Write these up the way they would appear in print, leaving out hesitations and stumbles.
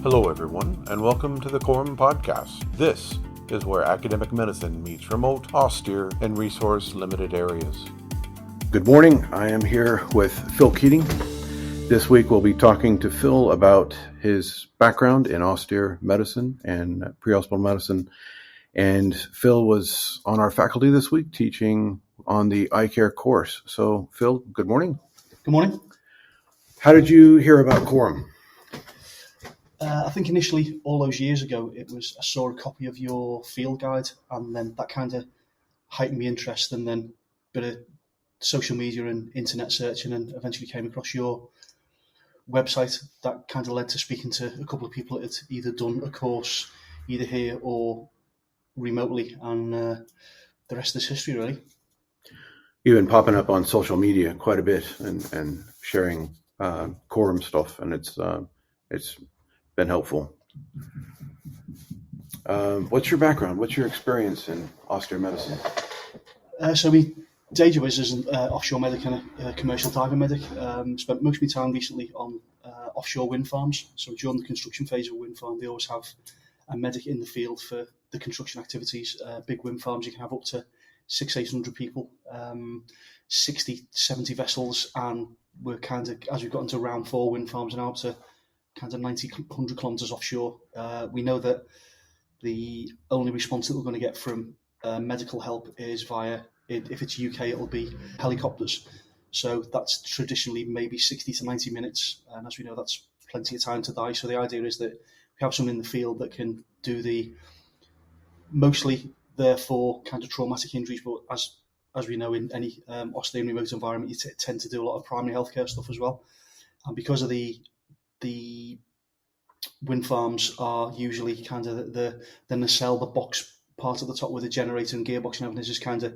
Hello, everyone, and welcome to the Quorum Podcast. This is where academic medicine meets remote, austere, and resource-limited areas. Good morning. I am here with Phil Keating. This week we'll be talking to Phil about his background in austere medicine and pre-hospital medicine. And Phil was on our faculty this week teaching on the ICARE course. So, Phil, good morning. Good morning. How did you hear about Quorum? I think initially, all those years ago, I saw a copy of your field guide, and then that kind of heightened my interest, and then a bit of social media and internet searching, and eventually came across your website. That kind of led to speaking to a couple of people that had either done a course either here or remotely, and the rest is history, really. You've been popping up on social media quite a bit and sharing Quorum stuff, and it's been helpful. What's your background? What's your experience in austere medicine? So my day job is as an offshore medic and a commercial diving medic. Spent most of my time recently on offshore wind farms. So during the construction phase of a wind farm, they always have a medic in the field for the construction activities. Big wind farms, you can have up to 600-800 people, 60, 70 vessels, and we're kind of, as we've got into round 4 wind farms now, up to kind of 90, 100 kilometres offshore. We know that the only response that we're going to get from medical help is via, if it's UK, it'll be helicopters. So that's traditionally maybe 60 to 90 minutes. And as we know, that's plenty of time to die. So the idea is that we have someone in the field that can do the mostly therefore kind of traumatic injuries. But as we know, in any austere and remote environment, you tend to do a lot of primary healthcare stuff as well. And because of the wind farms are usually kind of the nacelle, the box part at the top with the generator and gearbox and everything is just kind of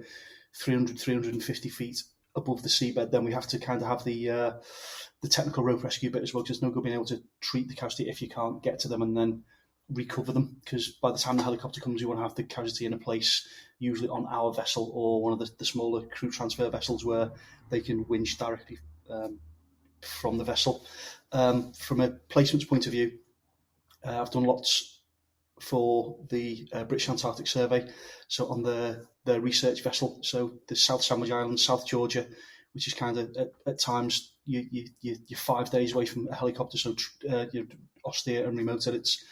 350 feet above the seabed. Then we have to kind of have the technical rope rescue bit as well, because there's no good being able to treat the casualty if you can't get to them and then recover them, because by the time the helicopter comes, you want to have the casualty in a place, usually on our vessel or one of the smaller crew transfer vessels where they can winch directly from the vessel. From a placements point of view, I've done lots for the British Antarctic Survey, so on the research vessel, so the South Sandwich Islands, South Georgia, which is kind of at times you're 5 days away from a helicopter, so you're austere and remote at its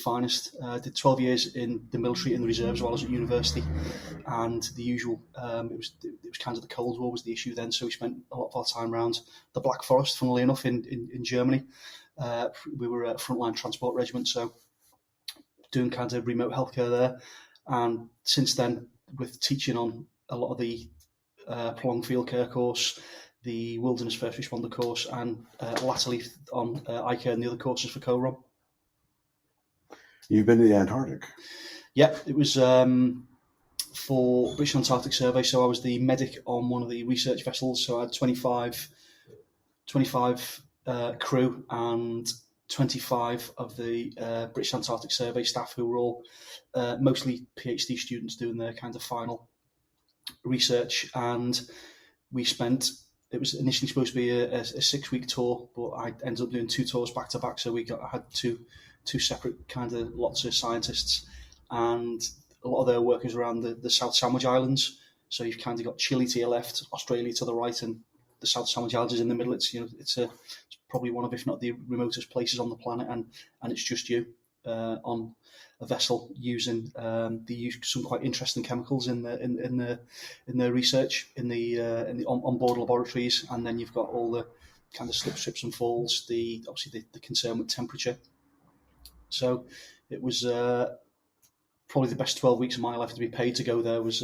finest. I did 12 years in the military in the reserves while I was at university, and the usual, it was kind of the Cold War was the issue then, so we spent a lot of our time around the Black Forest, funnily enough, in Germany. We were a frontline transport regiment, so doing kind of remote healthcare there. And since then, with teaching on a lot of the prolonged field care course, the wilderness first responder course, and latterly on ICARE and the other courses for COROM. You've been to the Antarctic? Yeah, it was for British Antarctic Survey. So I was the medic on one of the research vessels. So I had 25 crew and 25 of the British Antarctic Survey staff, who were all mostly PhD students doing their kind of final research. And we spent, it was initially supposed to be a 6-week tour, but I ended up doing 2 tours back to back. So I had two separate kind of lots of scientists, and a lot of their work is around the South Sandwich Islands. So you've kind of got Chile to your left, Australia to the right, and the South Sandwich Islands is in the middle. It's probably one of, if not the remotest places on the planet, and it's just you on a vessel using they use some quite interesting chemicals in their research in the onboard laboratories, and then you've got all the kind of slips, trips and falls. Obviously the concern with temperature. So it was probably the best 12 weeks of my life to be paid to go there. Was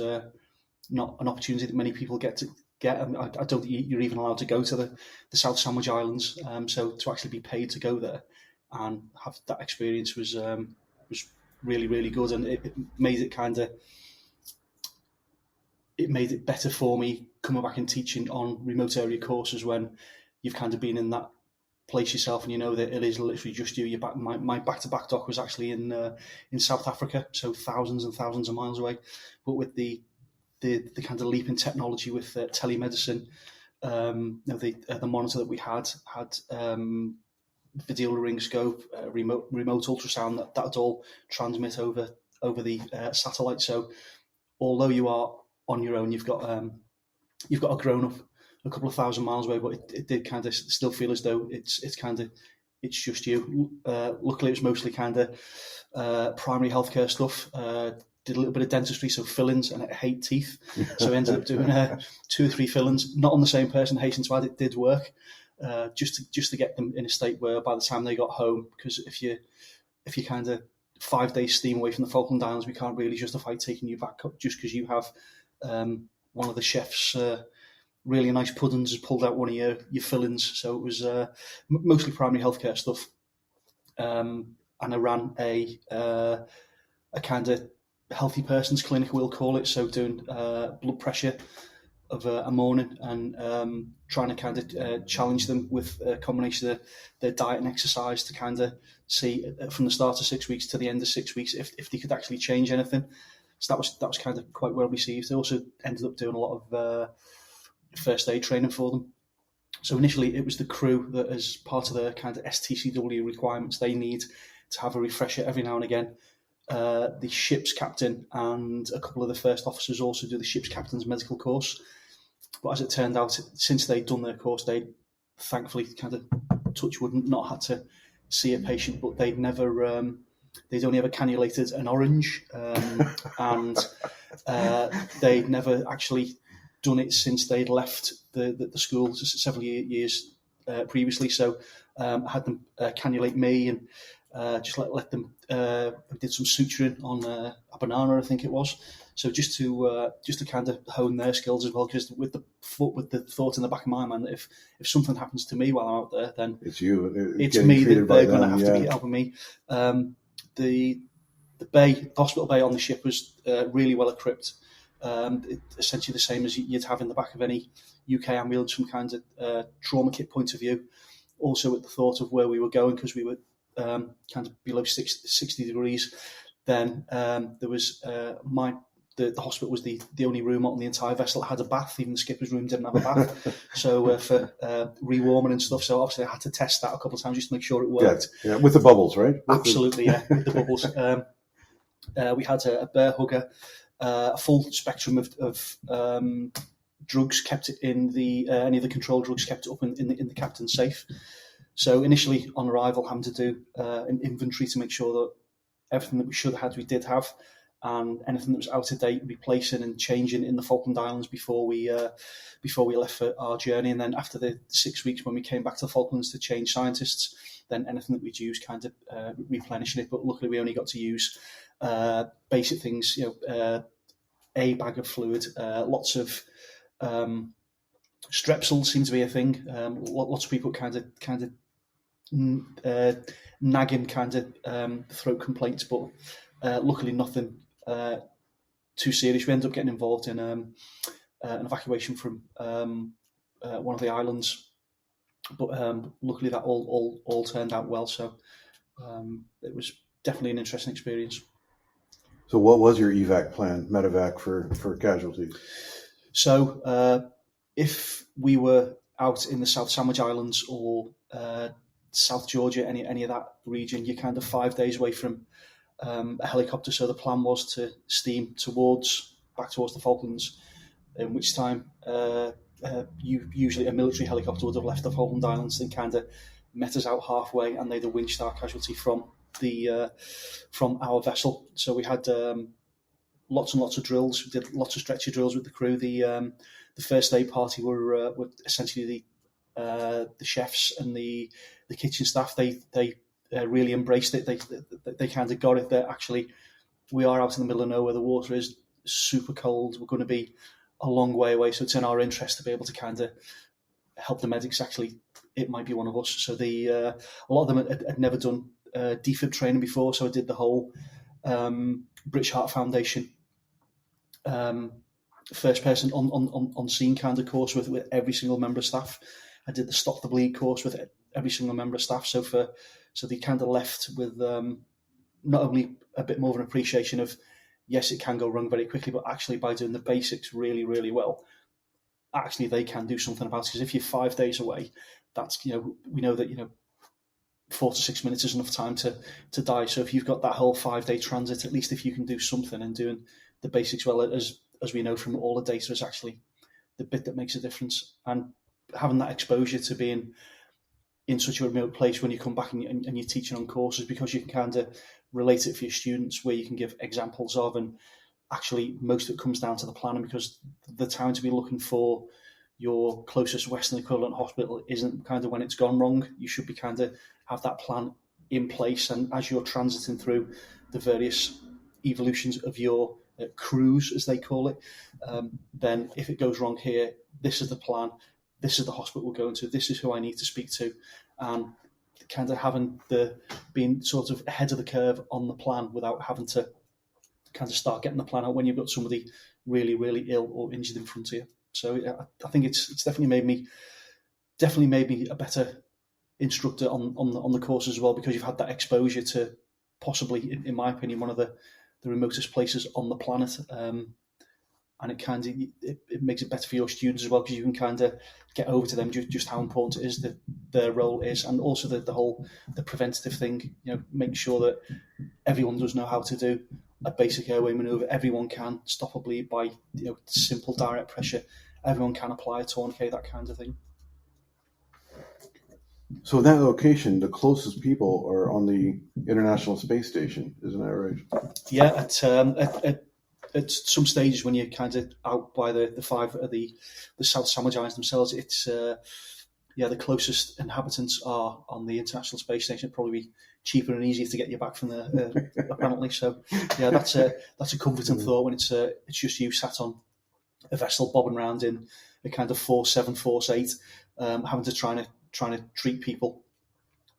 not an opportunity that many people get. I don't think you're even allowed to go to the South Sandwich Islands. So to actually be paid to go there and have that experience was really, really good, and it made it better for me coming back and teaching on remote area courses when you've kind of been in that place yourself, and you know that it is literally just you. My back-to-back dock was actually in South Africa, so thousands and thousands of miles away. But with the kind of leap in technology with telemedicine, the monitor that we had video ring scope, remote ultrasound, that would all transmit over the satellite. So although you are on your own, you've got a grown up a couple of thousand miles away, but it did kind of still feel as though it's just you. Luckily, it was mostly kind of primary healthcare stuff. Did a little bit of dentistry, so fillings, and I hate teeth. So I ended up doing 2 or 3 fillings, not on the same person, hasten to add, it did work, just to get them in a state where by the time they got home, because if you kind of 5 days steam away from the Falkland Islands, we can't really justify taking you back up just because you have one of the chef's really nice puddings has pulled out one of your fillings. So it was mostly primary healthcare stuff. And I ran a kind of healthy person's clinic, we'll call it. So doing blood pressure of a morning and trying to kind of challenge them with a combination of their diet and exercise to kind of see from the start of 6 weeks to the end of 6 weeks if they could actually change anything. So that was kind of quite well received. They also ended up doing a lot of first aid training for them. So initially it was the crew that, as part of their kind of STCW requirements, they need to have a refresher every now and again. The ship's captain and a couple of the first officers also do the ship's captain's medical course. But as it turned out, since they'd done their course, they thankfully kind of touch wood not had to see a patient, but they'd only ever cannulated an orange, and they'd never actually done it since they'd left the school several years previously. So I had them cannulate me and just let them. We did some suturing on a banana, I think it was. So just to kind of hone their skills as well, because with the thought in the back of my mind that if something happens to me while I'm out there, then it's you. It's me that they're going to have to be helping me. The hospital bay on the ship was really well equipped. Essentially the same as you'd have in the back of any UK ambulance from kind of trauma kit point of view. Also at the thought of where we were going, because we were kind of below 60 degrees, then there was the hospital was the only room on the entire vessel that had a bath. Even the skipper's room didn't have a bath. So for rewarming and stuff. So obviously I had to test that a couple of times just to make sure it worked. Yeah, with the bubbles, right? Absolutely, yeah, with the bubbles. We had a bear hugger, a full spectrum of drugs kept in the any of the control drugs kept up in the captain's safe. So initially on arrival, having to do an inventory to make sure that everything that we should have had, we did have, and anything that was out of date, replacing and changing in the Falkland Islands before we left for our journey. And then after the 6 weeks, when we came back to the Falklands to change scientists, then anything that we'd use kind of replenishing it. But luckily, we only got to use basic things, a bag of fluid, lots of strepsils seem to be a thing. Lots of people kind of nagging kind of throat complaints, but luckily nothing too serious. We ended up getting involved in an evacuation from one of the islands, but luckily that all turned out well. So it was definitely an interesting experience. So what was your evac plan, medevac for casualties? So if we were out in the South Sandwich Islands or South Georgia, any of that region, you're kind of 5 days away from a helicopter. So the plan was to steam back towards the Falklands, in which time usually a military helicopter would have left the Falkland Islands and kind of met us out halfway, and they'd have winched our casualty from our vessel. So we had lots and lots of drills. We did lots of stretcher drills with the crew. The first aid party were essentially the chefs and the kitchen staff. They really embraced it. They kind of got it that actually we are out in the middle of nowhere. The water is super cold. We're going to be a long way away, so it's in our interest to be able to kind of help the medics. Actually, it might be one of us. So a lot of them had never done defib training before, so I did the whole British Heart Foundation first person on scene kind of course with every single member of staff. I did the Stop the Bleed course with every single member of staff. So they kind of left with not only a bit more of an appreciation of, yes, it can go wrong very quickly, but actually by doing the basics really, really well, actually they can do something about it. Because if you're 5 days away, that's, we know that, 4 to 6 minutes is enough time to die. So if you've got that whole 5-day transit, at least if you can do something, and doing the basics well, as we know from all the data, is actually the bit that makes a difference. And having that exposure to being in such a remote place when you come back and you're teaching on courses, because you can kind of relate it for your students, where you can give examples of, and actually most of it comes down to the planning, because the time to be looking for your closest Western equivalent hospital isn't kind of when it's gone wrong. You should be kind of have that plan in place, and as you're transiting through the various evolutions of your cruise, as they call it, then if it goes wrong here, this is the plan, this is the hospital we're going to, this is who I need to speak to, and kind of being sort of ahead of the curve on the plan without having to kind of start getting the plan out when you've got somebody really, really ill or injured in front of you. So I think it's definitely made me a better instructor on the course as well, because you've had that exposure to possibly, in my opinion, one of the remotest places on the planet, and it kind of it makes it better for your students as well, because you can kind of get over to them just how important it is that their role is, and also the preventative thing. Make sure that everyone does know how to do a basic airway manoeuvre. Everyone can stop a bleed by simple direct pressure. Everyone can apply a tourniquet, that kind of thing. So in that location, the closest people are on the International Space Station, isn't that right? Yeah, at some stages when you're kind of out by the South Sandwich Islands themselves, it's the closest inhabitants are on the International Space Station. It'd probably be cheaper and easier to get you back from there, apparently. So yeah, that's a comforting thought when it's just you sat on a vessel bobbing around in a kind of 4-7, 4-8, having to try to treat people.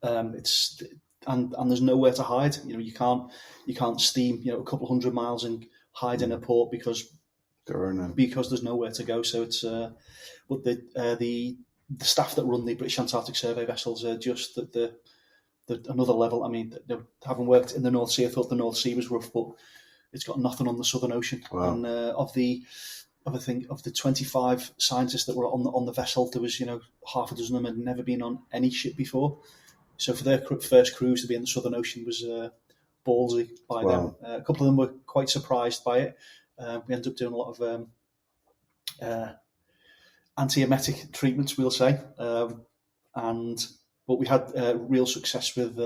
And there's nowhere to hide. You can't steam a couple of 100 miles and hide in a port because there's nowhere to go. So it's but the staff that run the British Antarctic Survey vessels are just at another level. I mean, having worked in the North Sea, I thought the North Sea was rough, but it's got nothing on the Southern Ocean. Wow. And of the 25 scientists that were on the vessel, there was half a dozen of them had never been on any ship before. So for their first cruise to be in the Southern Ocean was ballsy by them. A couple of them were quite surprised by it. We ended up doing a lot of antiemetic treatments, we'll say, but we had real success with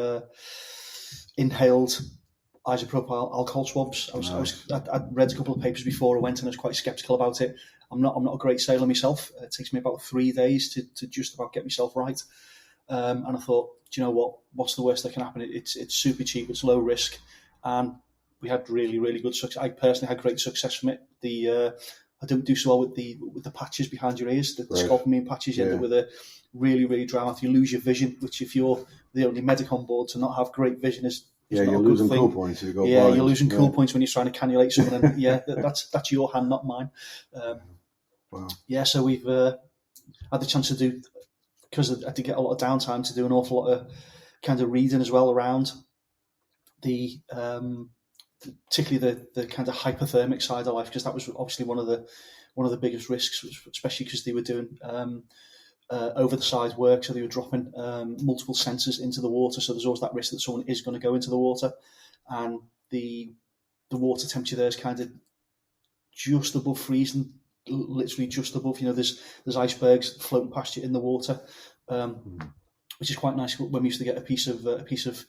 inhaled isopropyl alcohol swabs. I'd read a couple of papers before I went, and I was quite sceptical about it. I'm not a great sailor myself. It takes me about 3 days to just about get myself right. And I thought, do you know what? What's the worst that can happen? It's super cheap. It's low risk, and we had really, really good success. I personally had great success from it. I don't do so well with the patches behind your ears, the sculpamine patches. You end up with a really, really dry mouth. You lose your vision, which if you're the only medic on board, to not have great vision is you're losing cool points. You're losing cool points when you're trying to cannulate someone. And that's your hand, not mine. Wow. Yeah, so we've had the chance to do, because I did get a lot of downtime, to do an awful lot of kind of reading as well around particularly the kind of hypothermic side of life, because that was obviously one of the biggest risks, especially because they were doing over the side work, so they were dropping multiple sensors into the water. So there's always that risk that someone is going to go into the water, and the water temperature there is kind of just above freezing, literally just above. There's icebergs floating past you in the water, which is quite nice. When we used to get a piece of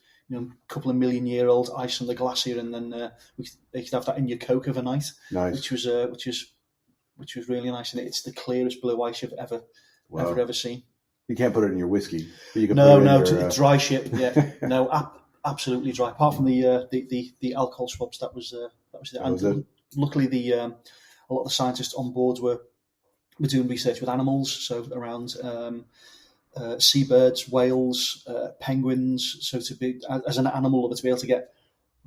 couple of million-year-old ice from the glacier, and then you could have that in your Coke overnight, which was really nice. And it's the clearest blue ice you've ever seen. You can't put it in your whiskey. But you can dry shit. Yeah, no, absolutely dry. Apart from the alcohol swabs, that was it. And luckily, a lot of the scientists on board were doing research with animals, so around seabirds, whales, penguins. So to be as an animal lover, to be able to get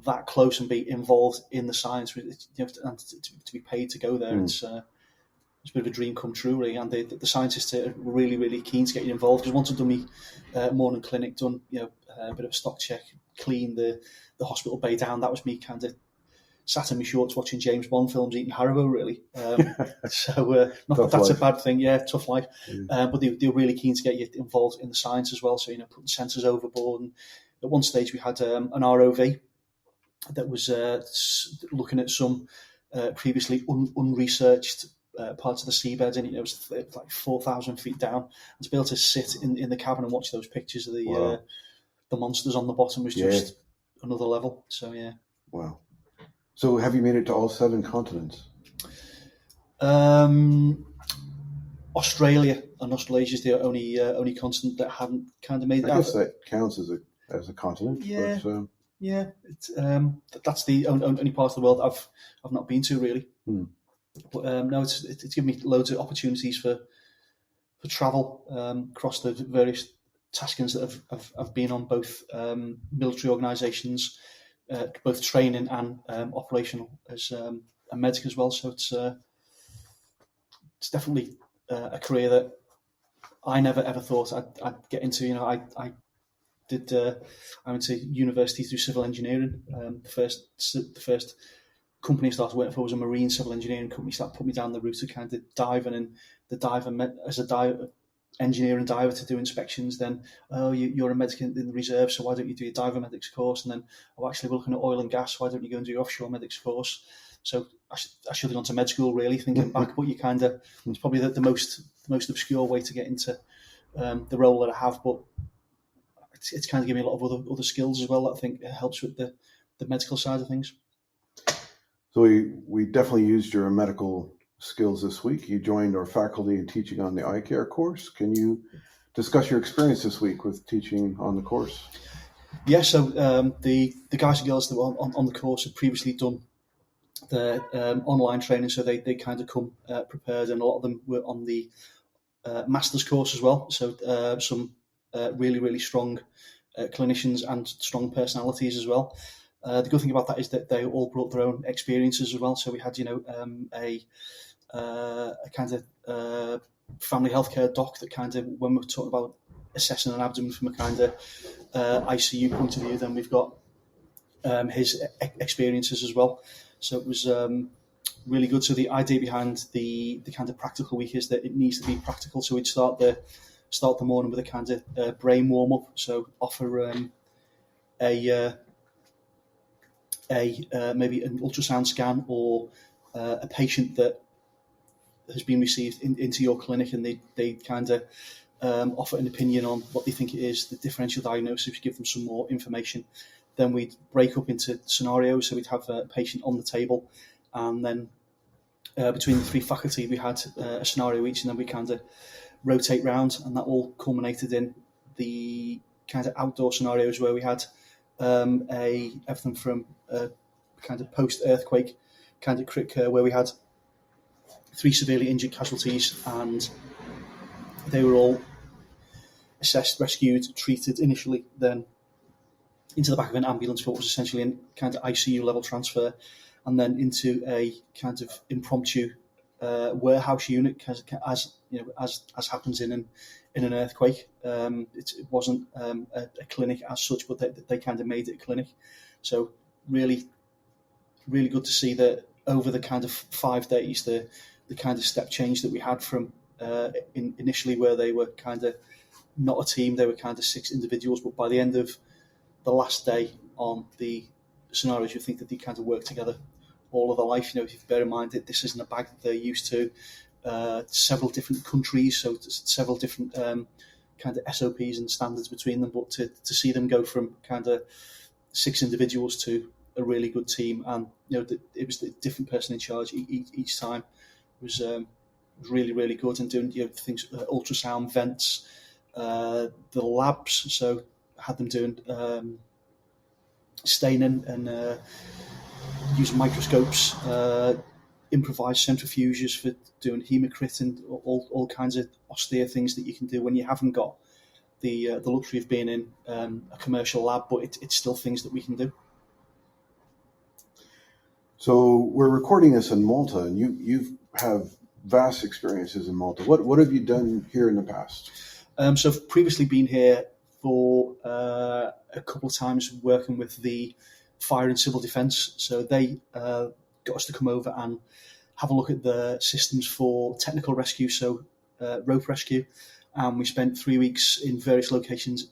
that close and be involved in the science, and to be paid to go there, it's a bit of a dream come true, really. And the scientists are really, really keen to get you involved, because once I've done my morning clinic, done a bit of a stock check, clean the hospital bay down, that was me kind of sat in my shorts watching James Bond films, eating Haribo, really. So not that that's a bad thing. Yeah, tough life. But they're really keen to get you involved in the science as well. So, putting sensors overboard. And at one stage we had an ROV that was looking at some previously unresearched parts of the seabed, and it was like 4,000 feet down. And to be able to sit in the cabin and watch those pictures of the monsters on the bottom was just another level. So yeah. Wow. So have you made it to all 7 continents? Australia and Australasia is the only continent that haven't kind of made it. I guess that counts as a continent. Yeah. But, yeah. That's the only part of the world I've not been to, really. But no, it's given me loads of opportunities for travel across the various taskings that I've been on, both military organisations, both training and operational as a medic as well. So it's definitely a career that I never ever thought I'd get into. I went to university through civil engineering. The first company I started working for was a marine civil engineering company. So that put me down the route of kind of diving, and the diver as a engineer and diver to do inspections. Then, you're a medic in the reserve, so why don't you do your diver medics course? And then, actually, we're looking at oil and gas. Why don't you go and do your offshore medics course? So I should have gone to med school, really, thinking back. But it's probably the most obscure way to get into the role that I have. But it's kind of given me a lot of other skills as well that I think helps with the medical side of things. So we definitely used your medical skills this week. You joined our faculty in teaching on the ICARE course. Can you discuss your experience this week with teaching on the course? Yeah, so the guys and girls that were on the course had previously done the online training, so they kind of come prepared, and a lot of them were on the master's course as well. So some really, really strong clinicians and strong personalities as well. The good thing about that is that they all brought their own experiences as well. So we had, a kind of family healthcare doc that kind of, when we're talking about assessing an abdomen from a kind of ICU point of view, then we've got his experiences as well. So it was really good. So the idea behind the kind of practical week is that it needs to be practical. So we'd start the morning with a kind of brain warm up. So offer maybe an ultrasound scan, or a patient that has been received into your clinic, and they kind of offer an opinion on what they think it is, the differential diagnosis, give them some more information. Then we'd break up into scenarios, so we'd have a patient on the table, and then between the 3 faculty we had a scenario each, and then we kind of rotate round, and that all culminated in the kind of outdoor scenarios where we had everything from kind of post-earthquake kind of crit care, where we had 3 severely injured casualties, and they were all assessed, rescued, treated initially, then into the back of an ambulance for what was essentially a kind of ICU level transfer, and then into a kind of impromptu warehouse unit, as happens in an earthquake. It wasn't a clinic as such, but they kind of made it a clinic. So really, really good to see that over the kind of 5 days, the kind of step change that we had from initially, where they were kind of not a team, they were kind of 6 individuals, but by the end of the last day on the scenarios, you think that they kind of work together all of their life. If you bear in mind that this isn't a bag that they're used to, several different countries, so several different kind of SOPs and standards between them, but to see them go from kind of 6 individuals to a really good team, and it was a different person in charge each time, was really, really good. And doing things, ultrasound, vents, the labs, so had them doing staining and using microscopes, improvised centrifuges for doing hemocrit, and all kinds of austere things that you can do when you haven't got the luxury of being in a commercial lab, but it's still things that we can do. So we're recording this in Malta, and you have vast experiences in Malta. What have you done here in the past? So I've previously been here for a couple of times working with the fire and civil defence. So they got us to come over and have a look at the systems for technical rescue, so rope rescue. And we spent 3 weeks in various locations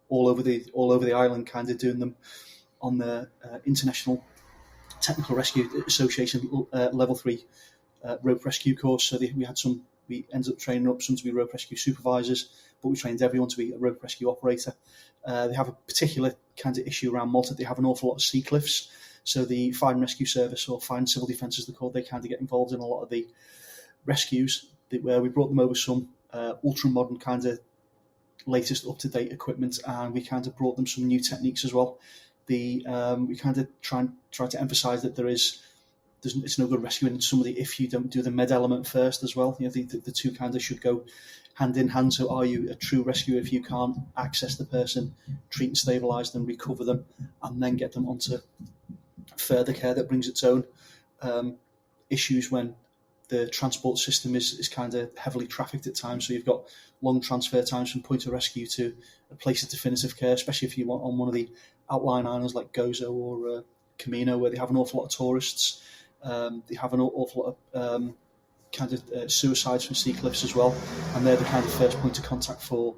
all over the island, kind of doing them on the International Technical Rescue Association Level 3 rope rescue course. So we ended up training up some to be rope rescue supervisors, but we trained everyone to be a rope rescue operator. They have a particular kind of issue around Malta. They have an awful lot of sea cliffs. So the Fire and Rescue Service, or Fire and Civil Defence as they're called, they kind of get involved in a lot of the rescues. Where we brought them over some ultra-modern kind of latest up-to-date equipment, and we kind of brought them some new techniques as well. We kind of try to emphasise that it's no good rescuing somebody if you don't do the med element first as well. The two kind of should go hand in hand. So are you a true rescuer if you can't access the person, treat and stabilise them, recover them, and then get them onto further care that brings its own issues when the transport system is kind of heavily trafficked at times. So you've got long transfer times from point of rescue to a place of definitive care, especially if you want on one of the outlying islands like Gozo or Camino, where they have an awful lot of tourists. They have an awful lot of suicides from sea cliffs as well, and they're the kind of first point of contact for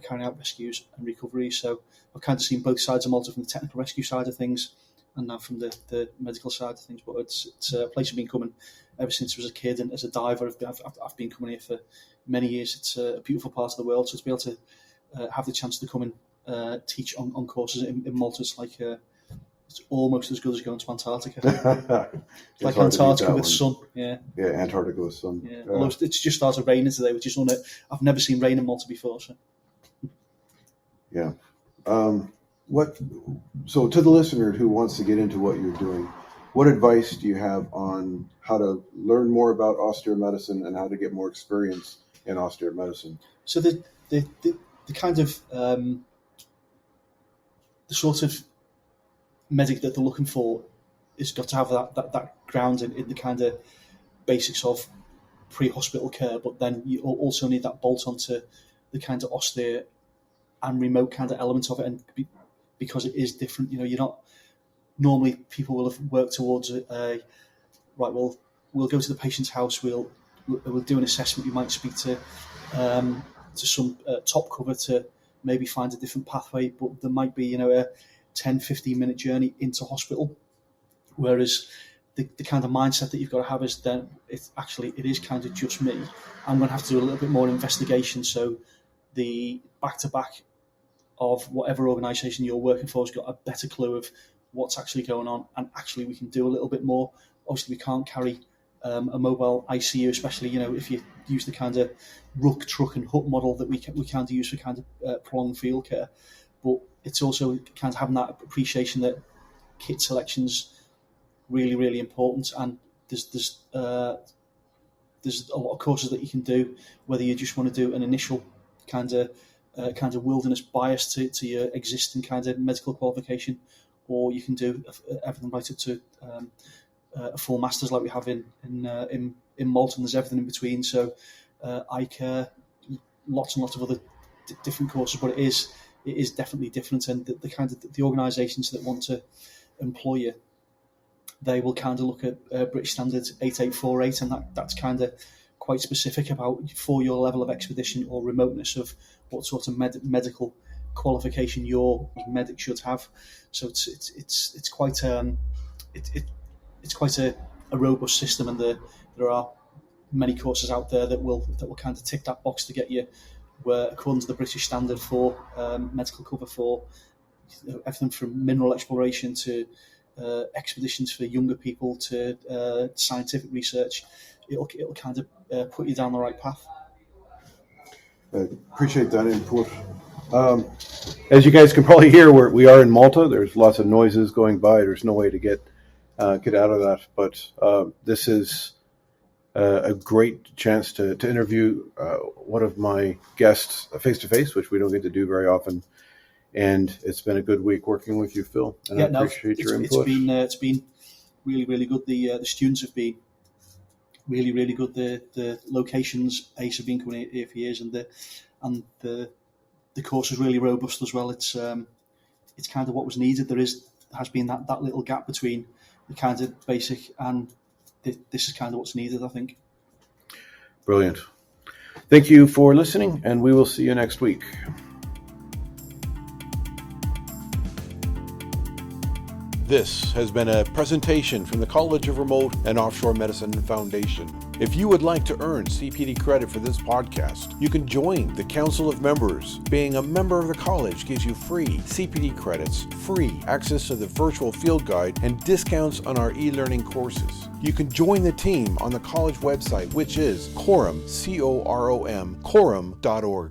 carrying out rescues and recovery. So I've kind of seen both sides of Malta, from the technical rescue side of things and now from the medical side of things. But it's a place I've been coming ever since I was a kid, and as a diver I've been coming here for many years. It's a beautiful part of the world, so to be able to have the chance to come and teach on courses in Malta, it's like it's almost as good as going to Antarctica. It's like Antarctica with sun. Yeah, Antarctica with sun. Yeah. Although it's just started raining today, which is I've never seen rain in Malta before. So yeah. So to the listener who wants to get into what you're doing, what advice do you have on how to learn more about austere medicine and how to get more experience in austere medicine? So the kind of the sort of medic that they're looking for is got to have that ground in the kind of basics of pre-hospital care, but then you also need that bolt onto the kind of austere and remote kind of element of it, and because it is different. You're not normally, people will have worked towards we'll go to the patient's house, we'll do an assessment, we might speak to some top cover to maybe find a different pathway, but there might be a 10-15 minute journey into hospital, whereas the kind of mindset that you've got to have is that it is kind of just me. I'm going to have to do a little bit more investigation, so the back-to-back of whatever organisation you're working for has got a better clue of what's actually going on, and actually we can do a little bit more. Obviously we can't carry a mobile ICU, especially if you use the kind of ruck, truck and hut model that we can't use for kind of prolonged field care. But it's also kind of having that appreciation that kit selection's really, really important, and there's a lot of courses that you can do, whether you just want to do an initial kind of wilderness bias to your existing kind of medical qualification, or you can do everything right up to a full masters like we have in Malta, and there's everything in between. So ICARE, lots and lots of other different courses, but it is definitely different, and the kind of the organisations that want to employ you, they will kind of look at British Standard 8848, and that's kind of quite specific about for your level of expedition or remoteness of what sort of medical qualification your medic should have. So it's quite a robust system, and there are many courses out there that will kind of tick that box to get you where, according to the British standard for medical cover for everything from mineral exploration to expeditions for younger people to scientific research, it'll kind of put you down the right path. Appreciate that input. As you guys can probably hear, we are in Malta. There's lots of noises going by. There's no way to get out of that. But this is a great chance to interview one of my guests face-to-face, which we don't get to do very often. And it's been a good week working with you, Phil. And I appreciate your input. It's been really, really good. The students have been really, really good. The locations, ACE have been coming here for years, and the course is really robust as well. It's kind of what was needed. There is has been that little gap between the kind of basic and this is kind of what's needed, I think. Brilliant. Thank you for listening, and we will see you next week. This has been a presentation from the College of Remote and Offshore Medicine Foundation. If you would like to earn CPD credit for this podcast, you can join the Council of Members. Being a member of the college gives you free CPD credits, free access to the virtual field guide, and discounts on our e-learning courses. You can join the team on the college website, which is Corum, C-O-R-O-M, corum.org.